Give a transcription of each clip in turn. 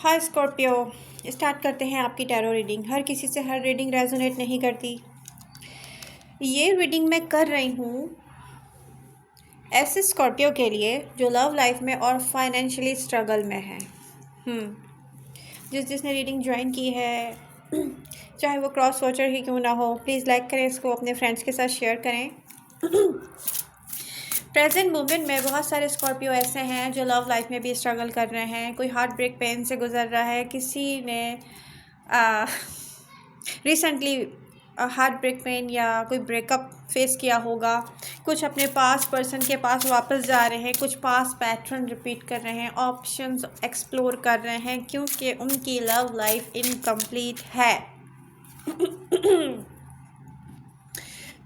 हाय Scorpio, start करते हैं आपकी टैरो रीडिंग। हर किसी से हर रीडिंग रेजोनेट नहीं करती। ये रीडिंग मैं कर रही हूँ ऐसे स्कॉर्पियो के लिए जो लव लाइफ में और फाइनेंशियली स्ट्रगल में है। जिसने रीडिंग ज्वाइन की है, चाहे वो क्रॉस वॉचर ही क्यों ना हो, प्लीज़ लाइक करें इसको, अपने फ्रेंड्स के साथ शेयर करें। प्रेजेंट मोमेंट में बहुत सारे स्कॉर्पियो ऐसे हैं जो लव लाइफ में भी स्ट्रगल कर रहे हैं। कोई हार्ट ब्रेक पेन से गुजर रहा है, किसी ने रिसेंटली हार्ट ब्रेक पेन या कोई ब्रेकअप फेस किया होगा। कुछ अपने पास पर्सन के पास वापस जा रहे हैं, कुछ पास पैटर्न रिपीट कर रहे हैं, ऑप्शंस एक्सप्लोर कर रहे हैं क्योंकि उनकी लव लाइफ इनकम्प्लीट है।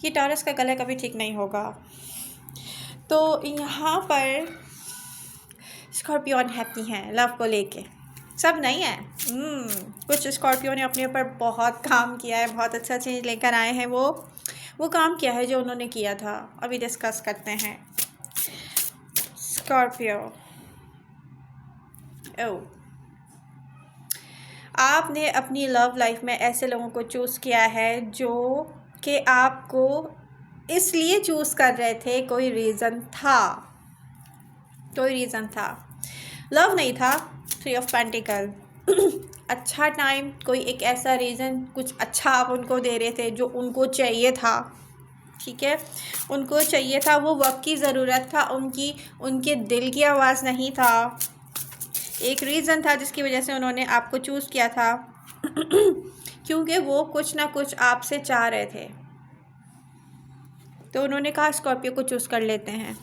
ये टॉरस का गला कभी ठीक नहीं होगा। तो यहाँ पर स्कॉर्पियो अनहैप्पी हैं लव को लेके। सब नहीं है। कुछ स्कॉर्पियो ने अपने ऊपर बहुत काम किया है, बहुत अच्छा चीज़ लेकर आए हैं। वो काम किया है जो उन्होंने किया था। अभी डिस्कस करते हैं स्कॉर्पियो। आपने अपनी लव लाइफ में ऐसे लोगों को चूज़ किया है जो कि आपको इसलिए चूज़ कर रहे थे, कोई रीज़न था। लव नहीं था, 3 ऑफ पेंटिकल। अच्छा टाइम, कोई एक ऐसा रीज़न, कुछ अच्छा आप उनको दे रहे थे जो उनको चाहिए था। ठीक है, उनको चाहिए था, वो वक्त की ज़रूरत था, उनके दिल की आवाज़ नहीं था। एक रीज़न था जिसकी वजह से उन्होंने आपको चूज़ किया था। क्योंकि वो कुछ ना कुछ आपसे चाह रहे थे, तो उन्होंने कहा स्कॉर्पियो को चूज़ कर लेते हैं।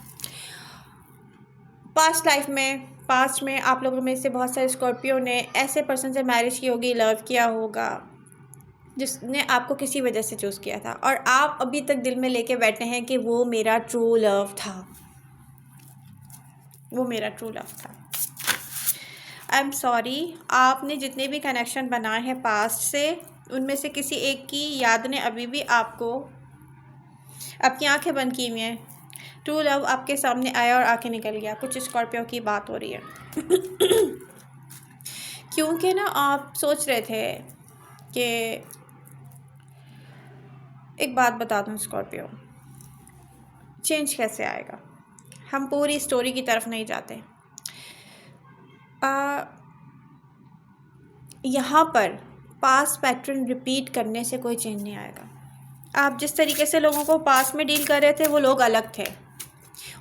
पास्ट में आप लोगों में से बहुत सारे स्कॉर्पियो ने ऐसे पर्सन से मैरिज की होगी, लव किया होगा, जिसने आपको किसी वजह से चूज़ किया था, और आप अभी तक दिल में लेके बैठे हैं कि वो मेरा ट्रू लव था। आई एम सॉरी, आपने जितने भी कनेक्शन बनाए हैं पास्ट से, उनमें से किसी एक की याद ने अभी भी आपको, आपकी आंखें बंद की हुई हैं। ट्रू लव आपके सामने आया और आके निकल गया। कुछ स्कॉर्पियो की बात हो रही है। क्योंकि ना आप सोच रहे थे कि, एक बात बता दूं स्कॉर्पियो, चेंज कैसे आएगा। हम पूरी स्टोरी की तरफ नहीं जाते। यहाँ पर पास पैटर्न रिपीट करने से कोई चेंज नहीं आएगा। आप जिस तरीके से लोगों को पास में डील कर रहे थे, वो लोग अलग थे।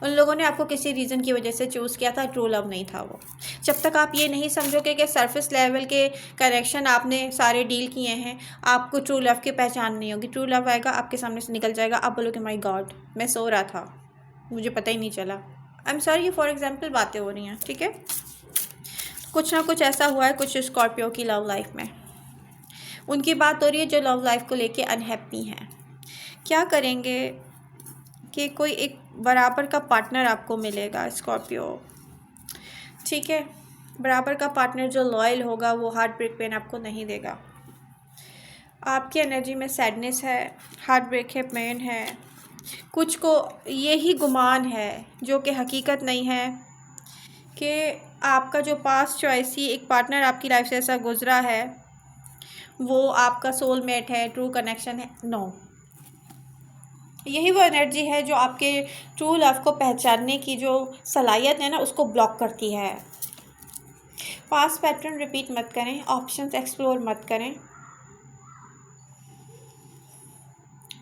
उन लोगों ने आपको किसी रीज़न की वजह से चूज़ किया था, ट्रू लव नहीं था वो। जब तक आप ये नहीं समझोगे कि सरफेस लेवल के कनेक्शन आपने सारे डील किए हैं, आपको ट्रू लव की पहचान नहीं होगी। ट्रू लव आएगा, आपके सामने से निकल जाएगा, आप बोलोगे माय गॉड, मैं सो रहा था, मुझे पता ही नहीं चला। आई एम सॉरी, ये फॉर एग्जाम्पल बातें हो रही हैं, ठीक है। कुछ ना कुछ ऐसा हुआ है कुछ स्कॉर्पियो की लव लाइफ में। उनकी बात हो रही है जो लव लाइफ को लेके अनहैप्पी हैं। क्या करेंगे कि कोई एक बराबर का पार्टनर आपको मिलेगा स्कॉर्पियो, ठीक है। बराबर का पार्टनर जो लॉयल होगा, वो हार्ट ब्रेक पेन आपको नहीं देगा। आपकी एनर्जी में सैडनेस है, हार्ट ब्रेक है, पेन है, कुछ को यही गुमान है जो कि हकीकत नहीं है कि आपका जो पास्ट चॉइस ही एक पार्टनर आपकी लाइफ से ऐसा गुजरा है, वो आपका सोलमेट है, ट्रू कनेक्शन है। नो, यही वो एनर्जी है जो आपके ट्रू लव को पहचानने की जो सलाहियत है ना, उसको ब्लॉक करती है। पास्ट पैटर्न रिपीट मत करें, ऑप्शंस एक्सप्लोर मत करें।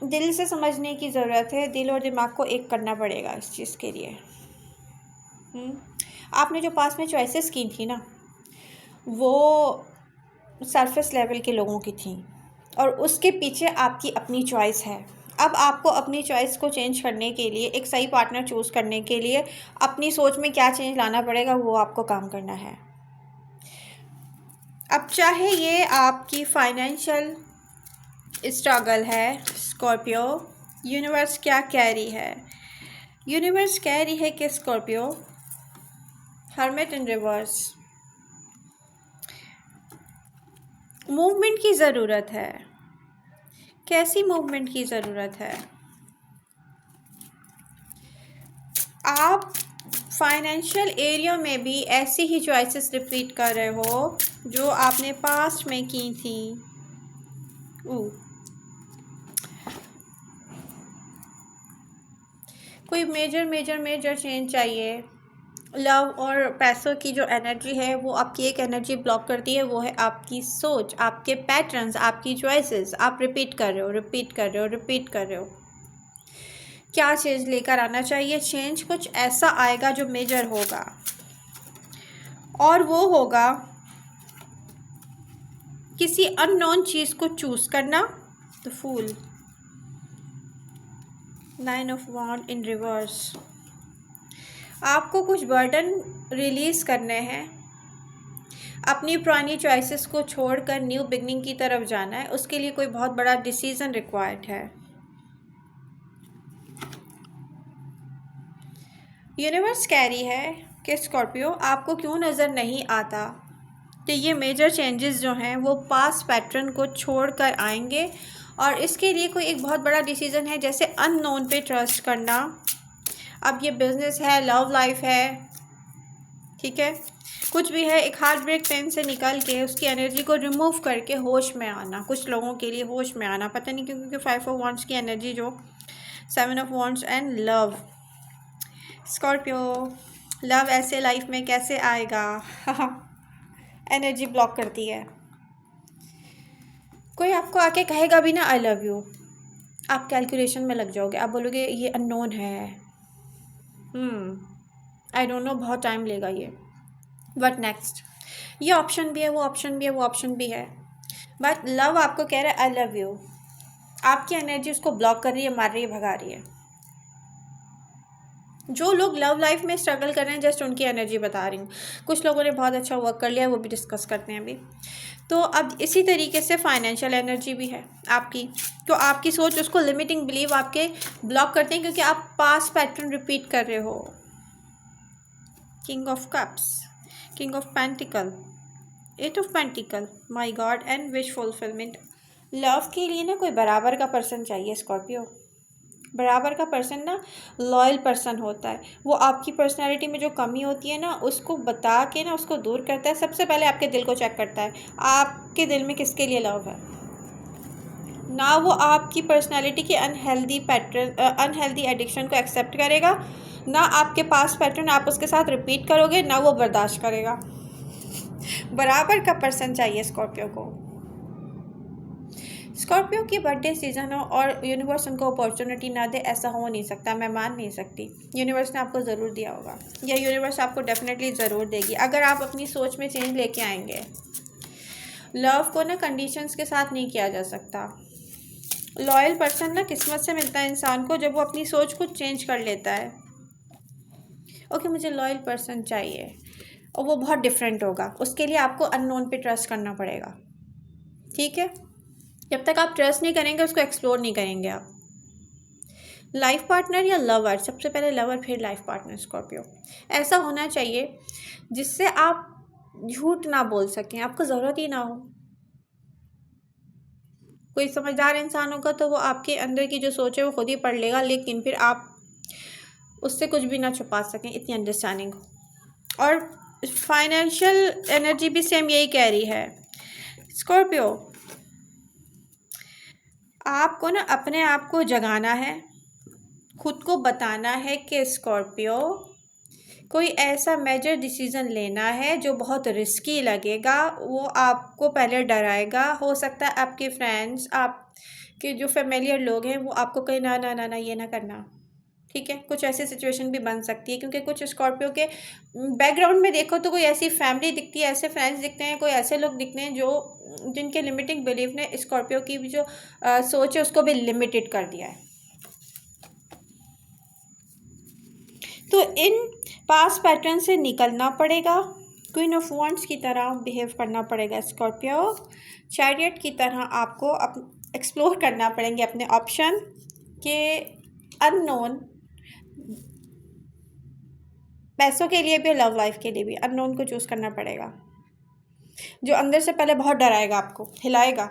दिल से समझने की ज़रूरत है, दिल और दिमाग को एक करना पड़ेगा इस चीज़ के लिए। आपने जो पास्ट में चॉइसेस की थी ना, वो सरफेस लेवल के लोगों की थी, और उसके पीछे आपकी अपनी चॉइस है। अब आपको अपनी चॉइस को चेंज करने के लिए, एक सही पार्टनर चूज़ करने के लिए अपनी सोच में क्या चेंज लाना पड़ेगा, वो आपको काम करना है। अब चाहे ये आपकी फाइनेंशियल स्ट्रगल है स्कॉर्पियो, यूनिवर्स क्या कह रही है? यूनिवर्स कह रही है कि स्कॉर्पियो, हर्मिट इन रिवर्स, मूवमेंट की ज़रूरत है। कैसी मूवमेंट की ज़रूरत है? आप फाइनेंशियल एरिया में भी ऐसी ही चॉइसेस रिपीट कर रहे हो जो आपने पास्ट में की थी। कोई मेजर मेजर मेजर चेंज चाहिए। लव और पैसों की जो एनर्जी है वो आपकी एक एनर्जी ब्लॉक करती है, वो है आपकी सोच, आपके पैटर्न्स, आपकी चॉइसेस। आप रिपीट कर रहे हो, रिपीट कर रहे हो, रिपीट कर रहे हो। क्या चेंज लेकर आना चाहिए? चेंज कुछ ऐसा आएगा जो मेजर होगा, और वो होगा किसी अननोन चीज़ को चूज़ करना। The fool, 9 of wand in reverse. आपको कुछ बर्डन रिलीज़ करने हैं, अपनी पुरानी चॉइसेस को छोड़कर न्यू बिगनिंग की तरफ जाना है। उसके लिए कोई बहुत बड़ा डिसीज़न रिक्वायर्ड है। यूनिवर्स कह रही है कि स्कॉर्पियो, आपको क्यों नज़र नहीं आता कि ये मेजर चेंजेस जो हैं वो पास्ट पैटर्न को छोड़कर आएंगे, और इसके लिए कोई एक बहुत बड़ा डिसीज़न है, जैसे अननोन पे ट्रस्ट करना। अब ये बिज़नेस है, लव लाइफ है, ठीक है, कुछ भी है, एक हार्ट ब्रेक पेन से निकल के उसकी एनर्जी को रिमूव करके होश में आना। कुछ लोगों के लिए होश में आना, पता नहीं क्यों, क्योंकि 5 ऑफ वॉन्ड्स की एनर्जी जो 7 of wands and love. Scorpio, love ऐसे लाइफ में कैसे आएगा? एनर्जी ब्लॉक करती है। कोई आपको आके कहेगा भी ना आई लव यू, आप कैलकुलेशन में लग जाओगे, आप बोलोगे ये अननोन है, आई डोंट नो, बहुत टाइम लेगा ये, बट नेक्स्ट। ये ऑप्शन भी है, वो ऑप्शन भी है, वो ऑप्शन भी है, बट लव आपको कह रहा है आई लव यू। आपकी एनर्जी उसको ब्लॉक कर रही है, मार रही है, भगा रही है। जो लोग लव लाइफ में स्ट्रगल कर रहे हैं, जस्ट उनकी एनर्जी बता रही हूँ। कुछ लोगों ने बहुत अच्छा वर्क कर लिया है, वो भी डिस्कस करते हैं अभी। तो अब इसी तरीके से फाइनेंशियल एनर्जी भी है आपकी। तो आपकी सोच, उसको लिमिटिंग बिलीव आपके ब्लॉक करते हैं, क्योंकि आप पास्ट पैटर्न रिपीट कर रहे हो। King of cups, king of pentacle, 8 of pentacle, my God, and wish fulfilment. Love के लिए ना कोई बराबर का पर्सन चाहिए स्कॉर्पियो। बराबर का पर्सन ना लॉयल पर्सन होता है। वो आपकी पर्सनैलिटी में जो कमी होती है ना, उसको बता के ना उसको दूर करता है। सबसे पहले आपके दिल को चेक करता है, आपके दिल में किसके लिए लव है। ना वो आपकी पर्सनैलिटी के अनहेल्दी पैटर्न, अनहेल्दी एडिक्शन को एक्सेप्ट करेगा, ना आपके पास पैटर्न आप उसके साथ रिपीट करोगे, ना वो बर्दाश्त करेगा। बराबर का पर्सन चाहिए स्कॉर्पियो को। स्कॉर्पियो की बर्थडे सीजन हो और यूनिवर्स उनको अपॉर्चुनिटी ना दे, ऐसा हो नहीं सकता, मैं मान नहीं सकती। यूनिवर्स ने आपको ज़रूर दिया होगा, या यूनिवर्स आपको डेफिनेटली ज़रूर देगी, अगर आप अपनी सोच में चेंज लेके आएंगे। लव को ना कंडीशंस के साथ नहीं किया जा सकता। लॉयल पर्सन ना किस्मत से मिलता है इंसान को, जब वो अपनी सोच को चेंज कर लेता है। ओके, मुझे लॉयल पर्सन चाहिए, और वो बहुत डिफरेंट होगा। उसके लिए आपको अननोन पे ट्रस्ट करना पड़ेगा, ठीक है। जब तक आप ट्रस्ट नहीं करेंगे, उसको एक्सप्लोर नहीं करेंगे आप। लाइफ पार्टनर या लवर, सबसे पहले लवर फिर लाइफ पार्टनर। स्कॉर्पियो, ऐसा होना चाहिए जिससे आप झूठ ना बोल सकें, आपको ज़रूरत ही ना हो। कोई समझदार इंसान होगा तो वो आपके अंदर की जो सोच है वो खुद ही पढ़ लेगा, लेकिन फिर आप उससे कुछ भी ना छुपा सकें, इतनी अंडरस्टैंडिंग हो। और फाइनेंशियल एनर्जी भी सेम यही कह रही है स्कॉर्पियो। आपको ना अपने आप को जगाना है, खुद को बताना है कि स्कॉर्पियो, कोई ऐसा मेजर डिसीज़न लेना है जो बहुत रिस्की लगेगा। वो आपको पहले डराएगा, हो सकता है आपके फ्रेंड्स, आपके जो फेमिलियर लोग हैं वो आपको कहें ना ना ना ना ये ना करना, ठीक है। कुछ ऐसी सिचुएशन भी बन सकती है, क्योंकि कुछ स्कॉर्पियो के बैकग्राउंड में देखो तो कोई ऐसी फैमिली दिखती है, ऐसे फ्रेंड्स दिखते हैं, कोई ऐसे लोग दिखते हैं जो जिनके लिमिटिंग बिलीफ ने स्कॉर्पियो की भी जो सोच है उसको भी लिमिटेड कर दिया है। तो इन पास पैटर्न से निकलना पड़ेगा। क्वीन ऑफ वॉन्ड्स की तरह बिहेव करना पड़ेगा स्कॉर्पियो। चैरियट की तरह आपको एक्सप्लोर करना पड़ेंगे अपने ऑप्शन के। अननोन, पैसों के लिए भी, लव लाइफ के लिए भी अननोन को चूज़ करना पड़ेगा, जो अंदर से पहले बहुत डराएगा, आपको हिलाएगा,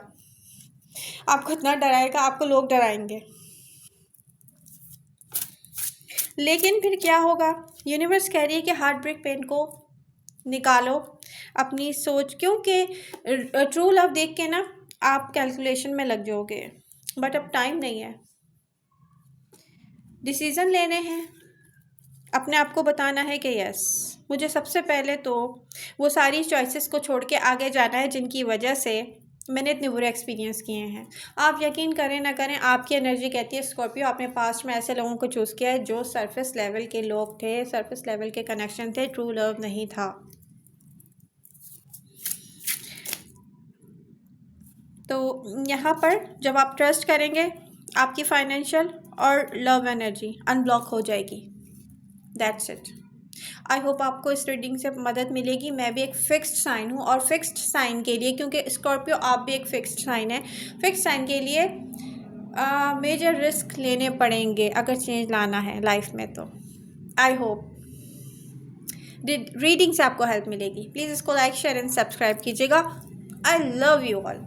आपको इतना डराएगा, आपको लोग डराएंगे। लेकिन फिर क्या होगा, यूनिवर्स कह रही है कि हार्ट ब्रेक पेन को निकालो अपनी सोच, क्योंकि ट्रू लव देख के ना आप कैलकुलेशन में लग जाओगे, बट अब टाइम नहीं है, डिसीज़न लेने हैं, अपने आप को बताना है कि यस मुझे सबसे पहले तो वो सारी चॉइसेस को छोड़ के आगे जाना है जिनकी वजह से मैंने इतने बुरे एक्सपीरियंस किए हैं। आप यकीन करें ना करें, आपकी एनर्जी कहती है स्कॉर्पियो आपने पास्ट में ऐसे लोगों को चूज़ किया है जो सरफेस लेवल के लोग थे, सरफेस लेवल के कनेक्शन थे, ट्रू लव नहीं था। तो यहाँ पर जब आप ट्रस्ट करेंगे आपकी फाइनेंशियल और लव एनर्जी अनब्लॉक हो जाएगी। That's it. आई होप आपको इस रीडिंग से मदद मिलेगी। मैं भी एक फिक्स्ड साइन हूँ और फिक्स्ड साइन के लिए, क्योंकि स्कॉर्पियो आप भी एक फिक्स्ड साइन है, फिक्स्ड साइन के लिए मेजर रिस्क लेने पड़ेंगे अगर चेंज लाना है लाइफ में। तो आई होप रीडिंग से आपको हेल्प मिलेगी। प्लीज़ इसको लाइक शेयर एंड सब्सक्राइब कीजिएगा। I love you all.